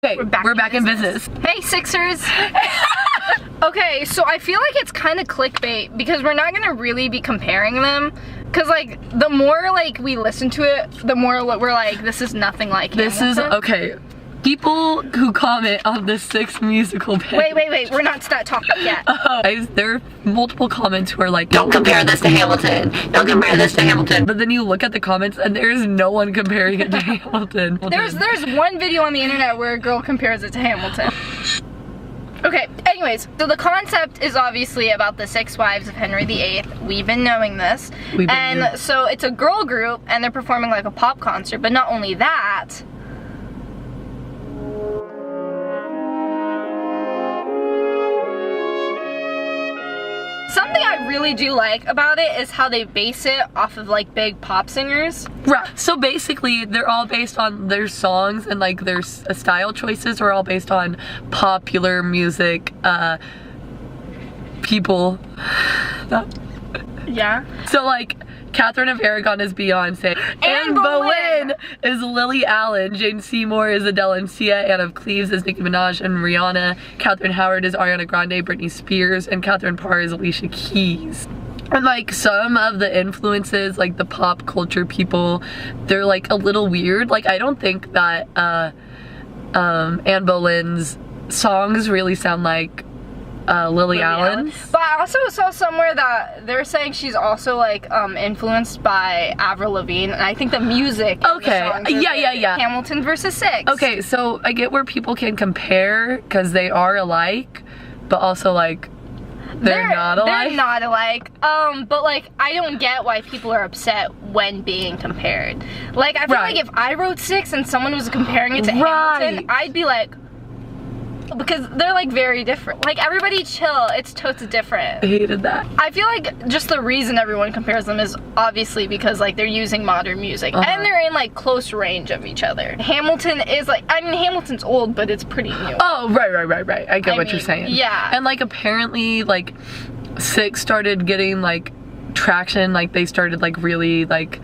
Okay, we're back in business. Hey, Sixers. Okay, so I feel like it's kind of clickbait because we're not gonna really be comparing them. Cause like the more like we listen to it, the more we're like, this is nothing like Hamilton. This is okay. People who comment on the 6 musical page. Wait, we're not to that topic yet. There are multiple comments who are like, don't compare this to Hamilton. Don't compare this to Hamilton. But then you look at the comments and there's no one comparing it to Hamilton. There's one video on the internet where a girl compares it to Hamilton. Okay, anyways, so the concept is obviously about the 6 wives of Henry VIII. We've been knowing this. So it's a girl group and they're performing like a pop concert, but not only that, something I really do like about it is how they base it off of like big pop singers. Right. So basically, they're all based on their songs and like their style choices are all based on popular music, people. Yeah. So like, Catherine of Aragon is Beyonce. Anne Boleyn is Lily Allen. Jane Seymour is Adele and Sia. Anne of Cleves is Nicki Minaj and Rihanna. Catherine Howard is Ariana Grande, Britney Spears. And Catherine Parr is Alicia Keys. And like some of the influences, like the pop culture people, they're like a little weird. Like I don't think that Anne Boleyn's songs really sound like Lily Allen. But I also saw somewhere that they're saying she's also like influenced by Avril Lavigne, and I think the music yeah Hamilton versus 6. Okay, so I get where people can compare because they are alike, but also like they're not alike. They're not alike. But like I don't get why people are upset when being compared. Like I feel like if I wrote 6 and someone was comparing it to Hamilton, I'd be like, because they're like very different. Like everybody chill, it's totally different. I hated that. I feel like just the reason everyone compares them is obviously because like they're using modern music and they're in like close range of each other. Hamilton is like, I mean Hamilton's old, but it's pretty new. Oh, right. I get what you're saying. Yeah. And like apparently like 6 started getting like traction, like they started like really like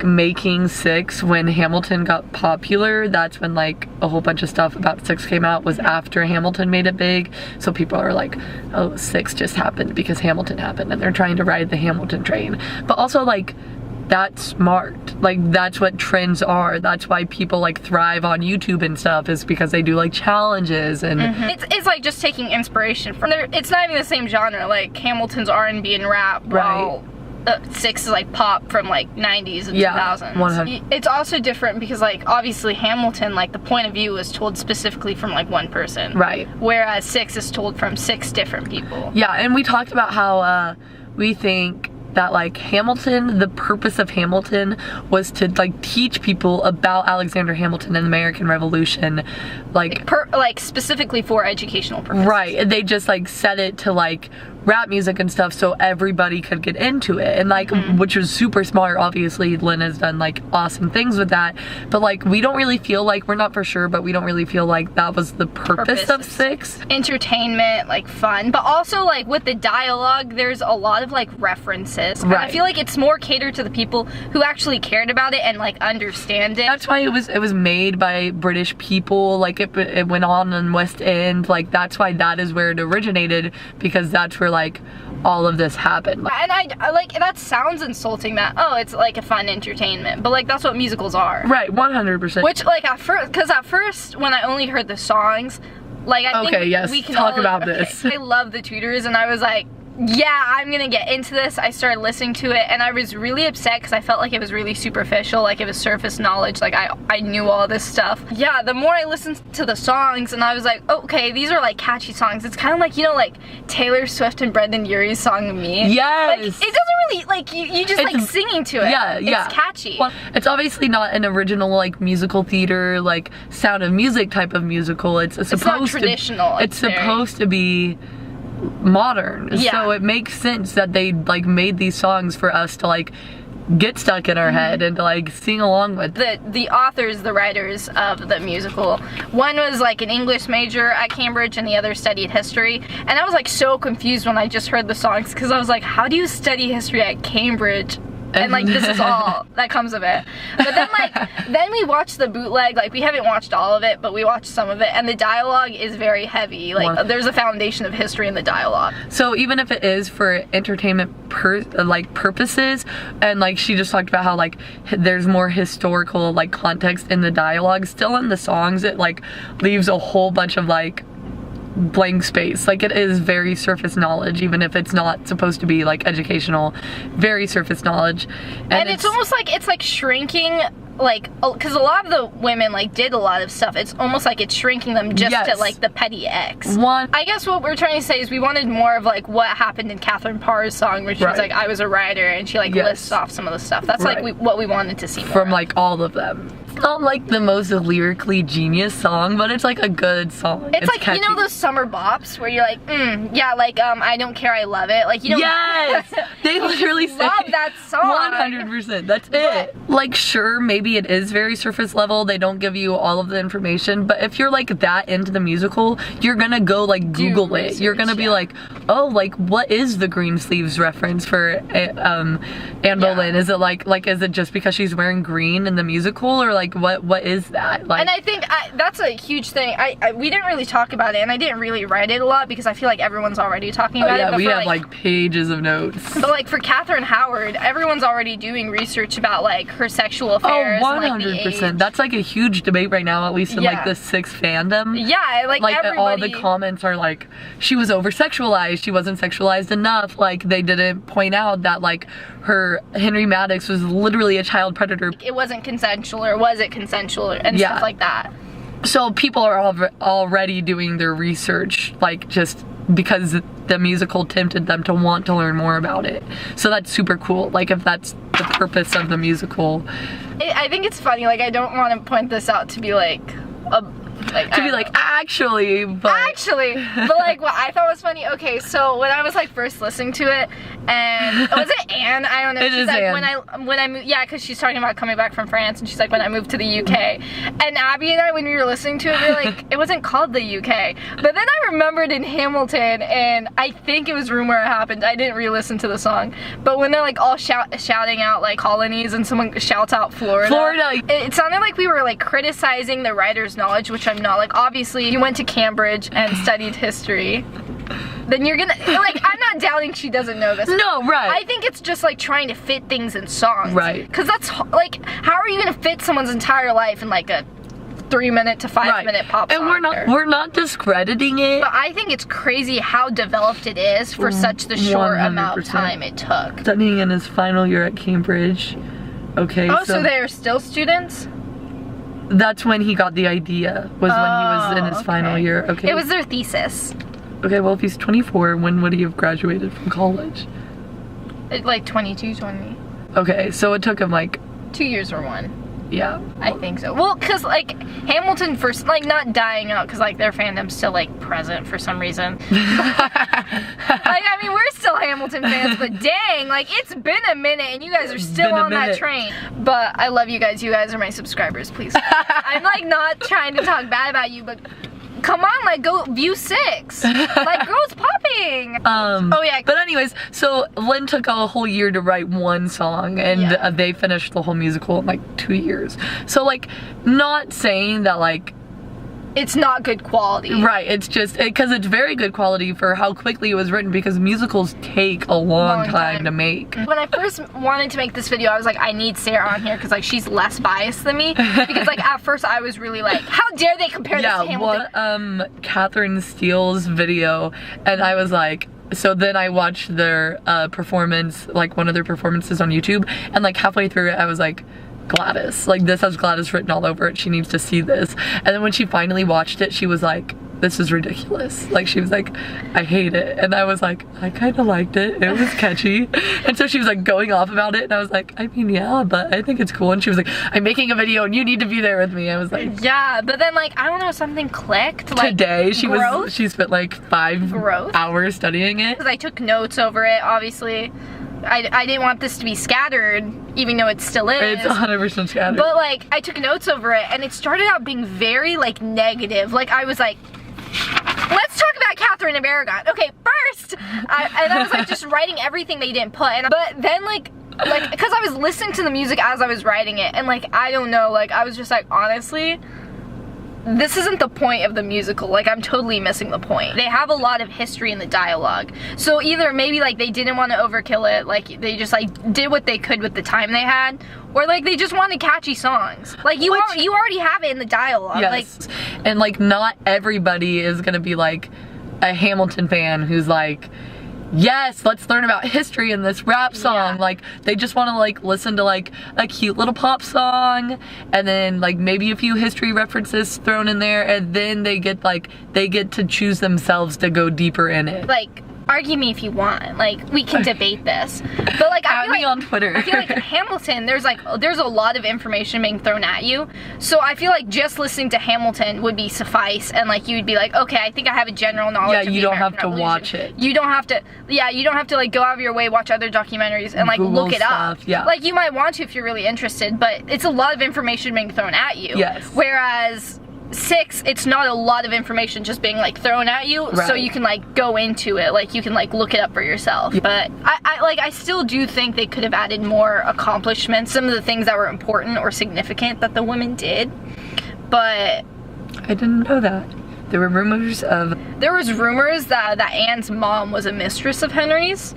making 6 when Hamilton got popular. That's when like a whole bunch of stuff about 6 came out, was after Hamilton made it big. So people are like, oh, 6 just happened because Hamilton happened, and they're trying to ride the Hamilton train. But also like that's smart. Like that's what trends are. That's why people like thrive on YouTube and stuff, is because they do like challenges and it's like just taking inspiration from there. It's not even the same genre. Like Hamilton's R&B and rap, while 6 is like pop from like 90s and 2000s. 100. It's also different because like obviously Hamilton, like the point of view is told specifically from like one person. Right. Whereas 6 is told from 6 different people. Yeah, and we talked about how we think that like Hamilton, the purpose of Hamilton was to like teach people about Alexander Hamilton and the American Revolution, like specifically for educational purposes. Right, and they just like set it to like rap music and stuff so everybody could get into it, and like which was super smart. Obviously Lynn has done like awesome things with that, but like we don't really feel like, we're not for sure, but we don't really feel like that was the purpose of 6. Entertainment, like fun, but also like with the dialogue there's a lot of like references. Right. I feel like it's more catered to the people who actually cared about it and like understand it. That's why it was made by British people. Like it went on in West End. Like that's why that is where it originated, because that's where like all of this happened. And I like, that sounds insulting that, oh, it's like a fun entertainment, but like that's what musicals are. Right, 100%. Which like at first when I only heard the songs, like I think we can talk about this. I love the Tudors, and I was like, yeah, I'm gonna get into this. I started listening to it and I was really upset because I felt like it was really superficial, like it was surface knowledge, like I knew all this stuff. Yeah, the more I listened to the songs and I was like, okay, these are like catchy songs. It's kind of like, you know, like Taylor Swift and Brendan Urie's song Me. Yes! Like, it doesn't really, like, you just like singing to it. Yeah. It's catchy. Well, it's obviously not an original like musical theater, like Sound of Music type of musical. It's not traditional. It's supposed to be modern, so it makes sense that they like made these songs for us to like get stuck in our head and to like sing along with. The authors, the writers of the musical, one was like an English major at Cambridge and the other studied history, and I was like so confused when I just heard the songs, because I was like, how do you study history at Cambridge And like this is all that comes of it. But then like then we watched the bootleg. Like we haven't watched all of it, but we watched some of it, and the dialogue is very heavy. Like there's a foundation of history in the dialogue. So even if it is for entertainment purposes, and like she just talked about how like there's more historical like context in the dialogue, still in the songs it like leaves a whole bunch of like blank space. Like it is very surface knowledge, even if it's not supposed to be like educational, very surface knowledge. And it's almost like it's like shrinking, like, because a lot of the women like did a lot of stuff. It's almost like it's shrinking them just to like the petty X. I guess what we're trying to say is we wanted more of like what happened in Katherine Parr's song, which was like I was a writer, and she like lists off some of the stuff. That's like what we wanted to see more from like all of them. It's not like the most lyrically genius song, but it's like a good song. It's like catchy. You know those summer bops where you're like, yeah, like I don't care, I love it. Like you know. Yes, they literally say love that song. 100%. That's it. Like sure, maybe it is very surface level. They don't give you all of the information, but if you're like that into the musical, you're gonna go like Google it. You're gonna be like, oh, like what is the green sleeves reference for Anne Boleyn? Is it like is it just because she's wearing green in the musical, or like what is that? Like, and I think that's a huge thing. We didn't really talk about it, and I didn't really write it a lot because I feel like everyone's already talking about it. But we have like pages of notes. But like for Katherine Howard, everyone's already doing research about like her sexual affairs. Oh, 100%. That's like a huge debate right now, at least in like the Six fandom. Yeah, like everybody. All the comments are like, she was over sexualized, she wasn't sexualized enough. Like they didn't point out that like her Henry Maddox was literally a child predator. It wasn't consensual, or was it consensual, and stuff like that. So people are already doing their research, like just because the musical tempted them to want to learn more about it. So that's super cool. Like if that's the purpose of the musical. I think it's funny. Like I don't want to point this out to be like actually, but like what I thought was funny. Okay, so when I was like first listening to it, and was it Anne? I don't know. She's like, Anne. when I moved, yeah, because she's talking about coming back from France, and she's like, when I moved to the UK, and Abby and I, when we were listening to it, we were like, it wasn't called the UK. But then I remembered in Hamilton, and I think it was Room Where It Happened. I didn't re-listen to the song, but when they're like all shouting out like colonies, and someone shouts out Florida, it sounded like we were like criticizing the writer's knowledge, which I'm not. Like obviously you went to Cambridge and studied history, then you're gonna like, I'm not doubting she doesn't know this. No, right. I think it's just like trying to fit things in songs. Right. Because that's like, how are you gonna fit someone's entire life in like a 3-minute to 5-minute pop song? And we're not discrediting it. But I think it's crazy how developed it is for such the short 100%. Amount of time it took. Studying in his final year at Cambridge. Okay. Oh, so they're still students? That's when he got the idea, was when he was in his final year. Okay. It was their thesis. Okay, well if he's 24, when would he have graduated from college? Like 22, 20. Okay, so it took him like 2 years or 1. Yeah. I think so. Well, because like Hamilton first, like not dying out because like their fandom's still like present for some reason. Like I mean, we're still Hamilton fans, but dang, like it's been a minute and you guys are still on that train. But I love you guys. You guys are my subscribers, please. I'm like not trying to talk bad about you, but come on, like go view 6. Like girls popping. Oh yeah. But anyways, so Lynn took a whole year to write one song, and they finished the whole musical in like 2 years. So like, not saying that like it's not good quality. Right, it's just because it's very good quality for how quickly it was written, because musicals take a long time to make. When I first wanted to make this video, I was like, I need Sarah on here because like she's less biased than me. Because like at first I was really like, how dare they compare this to Hamilton? Katherine Steele's video, and I was like, so then I watched their performance, like one of their performances on YouTube, and like halfway through it I was like, Gladys, like this has Gladys written all over it, she needs to see this. And then when she finally watched it, she was like, this is ridiculous. Like she was like, I hate it. And I was like, I kind of liked it, it was catchy. And so she was like going off about it, and I was like, I mean yeah, but I think it's cool. And she was like, I'm making a video and you need to be there with me. I was like, yeah, but then like I don't know, something clicked. Like today she spent like 5 hours studying it. Because I took notes over it, obviously. I didn't want this to be scattered, even though it still is. It's 100% scattered. But like, I took notes over it, and it started out being very like negative. Like I was like, let's talk about Katherine and Aragon. Okay, first, and I was like just writing everything they didn't put. But then like, like, because I was listening to the music as I was writing it, and like, I don't know, like, I was just like, honestly, this isn't the point of the musical. Like, I'm totally missing the point. They have a lot of history in the dialogue. So either maybe like they didn't want to overkill it, like they just like did what they could with the time they had, or like they just wanted catchy songs. Like you already have it in the dialogue. Yes. Like, and like not everybody is gonna be like a Hamilton fan who's like, yes, let's learn about history in this rap song. Yeah. Like, they just want to like listen to like a cute little pop song, and then like maybe a few history references thrown in there, and then they get to choose themselves to go deeper in it. like, argue me if you want. Like, we can debate this. But like, I Add feel me like on Twitter. I feel like in Hamilton, there's a lot of information being thrown at you. So I feel like just listening to Hamilton would be suffice, and like you would be like, okay, I think I have a general knowledge. Yeah, of the you don't American have to Revolution. watch it. You don't have to. Yeah, you don't have to like go out of your way, watch other documentaries, and like Google look it up. stuff, yeah. Like you might want to if you're really interested, but it's a lot of information being thrown at you. Yes. Whereas 6, it's not a lot of information just being like thrown at you, so Right. you can like go into it, like you can like look it up for yourself. But I still do think they could have added more accomplishments, some of the things that were important or significant that the women did. But I didn't know that. There were rumors that Anne's mom was a mistress of Henry's,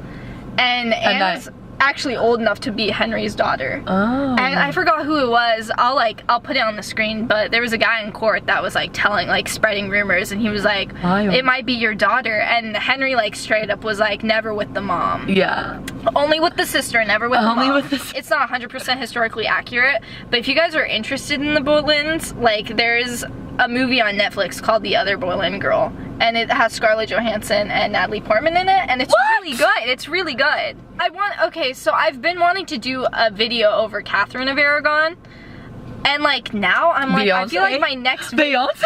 and Anne's actually old enough to be Henry's daughter. Oh. And I forgot who it was. I'll put it on the screen, but there was a guy in court that was like spreading rumors, and he was like, it might be your daughter, and Henry like straight up was like, never with the mom. Yeah. Only with the sister, never with the mom. Only with the It's not 100% historically accurate, but if you guys are interested in the Boleyns, like there's a movie on Netflix called The Other Boleyn Girl, and it has Scarlett Johansson and Natalie Portman in it, and it's really good. It's really good. So I've been wanting to do a video over Catherine of Aragon, and like now I'm like, I feel like my next Beyonce?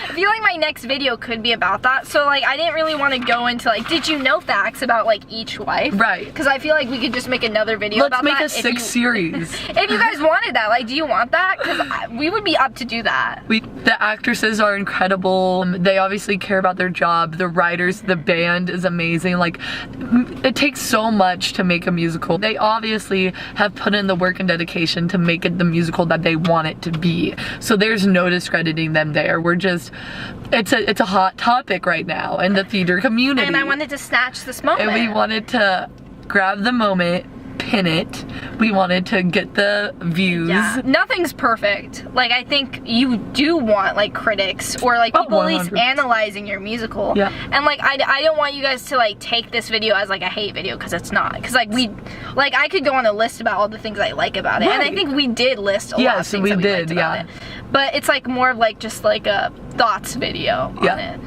I feel like my next video could be about that. So like I didn't really want to go into like, did you know facts about like each wife? Right. Because I feel like we could just make another video about that. Let's make a 6 series. If you guys wanted that, like, do you want that? Because we would be up to do that. The actresses are incredible. They obviously care about their job. The writers, the band is amazing. Like, it takes so much to make a musical. They obviously have put in the work and dedication to make it the musical that they want it to be. So there's no discrediting them there. It's a hot topic right now in the theater community. And I wanted to snatch this moment. And we wanted to grab the moment, pin it. We wanted to get the views. Yeah. Nothing's perfect. Like, I think you do want like critics or like people at least 100%. analyzing your musical. Yeah. And like I don't want you guys to like take this video as like a hate video, because it's not. Because like I could go on a list about all the things I like about it. Right. And I think we did list a lot of things that we liked about it. But it's like more of like just like a thoughts video on it.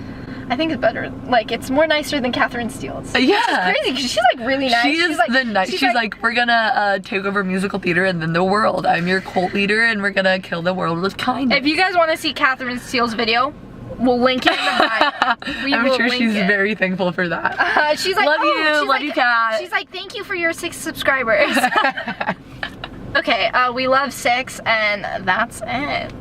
I think it's better. Like, it's more nicer than Katherine Steele's. Yeah. Which is crazy, because she's like really nice. She is she's like, the nice. She's like, we're gonna take over musical theater and then the world. I'm your cult leader, and we're gonna kill the world with kindness. If you guys want to see Katherine Steele's video, we'll link it in the bio. I'm sure she's very thankful for that. She's like, love you, Kat. She's like, thank you for your 6 subscribers. Okay, we love 6, and that's it.